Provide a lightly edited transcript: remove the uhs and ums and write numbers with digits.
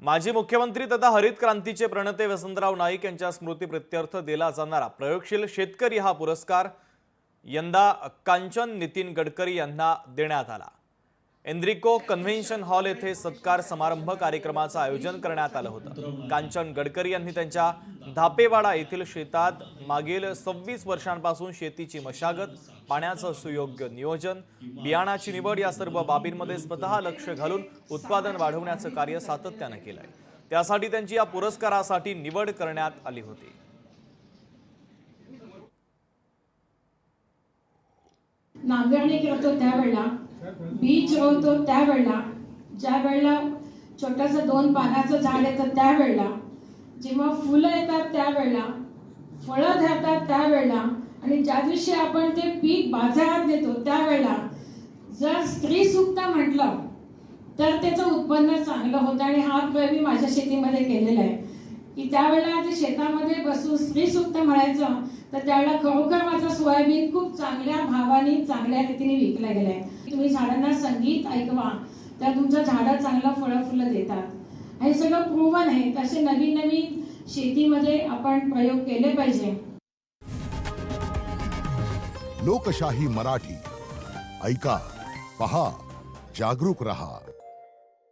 माजी मुख्यमंत्री तथा हरित क्रांतीचे प्रणेते वसंतराव नाईक यांच्या स्मृतीप्रित्यर्थ दिला जाणारा प्रयोगशील शेतकरी हा पुरस्कार यंदा कांचन नितीन गडकरी यांना देण्यात आला। एन्रिको कन्व्हेन्शन हॉल येथे सत्कार समारंभ कार्यक्रमाचे आयोजन करण्यात आले होते। कांचन गडकरी यांनी त्यांच्या धापेवाडा येथील शेतात मागील 26 वर्षांपासून शेतीची मशागत, पाण्याचे सुयोग्य नियोजन, बियाणाची निवड या सर्व बाबींमध्ये स्वतः लक्ष घालून उत्पादन वाढवण्याचे कार्य सातत्याने केले आहे। त्यासाठी त्यांची या पुरस्कारासाठी निवड करण्यात आली होती। नांगरणी करतो त्यावेळेला, बीज रोवतो त्यावेळेला, ज्या वेळेला छोटंसं 2 पानाचं झाड येतं त्यावेळेला, जेव्हा फुलं येतात त्यावेळेला, फळं धरतात त्यावेळेला आणि ज्या दिवशी आपण ते पीक बाजारात नेतो त्यावेळेला जर स्त्री सूक्त म्हटलं तर त्याचं उत्पन्न चांगलं होतं। आणि हा प्रयोग मी माझ्या शेतीमध्ये केलेला आहे की त्यावेळेला ते शेतामध्ये बसून स्त्री सूक्त म्हणायचं तर त्यावेळेला खरोखर माझं सोयाबीन खूप चांगल्या भावाने चांगल्या रीतीने विकला गेलाय। तुम्ही झाडांना संगीत ऐकवा तर तुमचं झाडं चांगलं फळं फुलं देतात। हे सगळं प्रूव्हन आहे। तसे नवीन नवीन शेतीमध्ये आपण प्रयोग केले पाहिजे। लोकशाही मराठी ऐका, पहा, जागरूक रहा।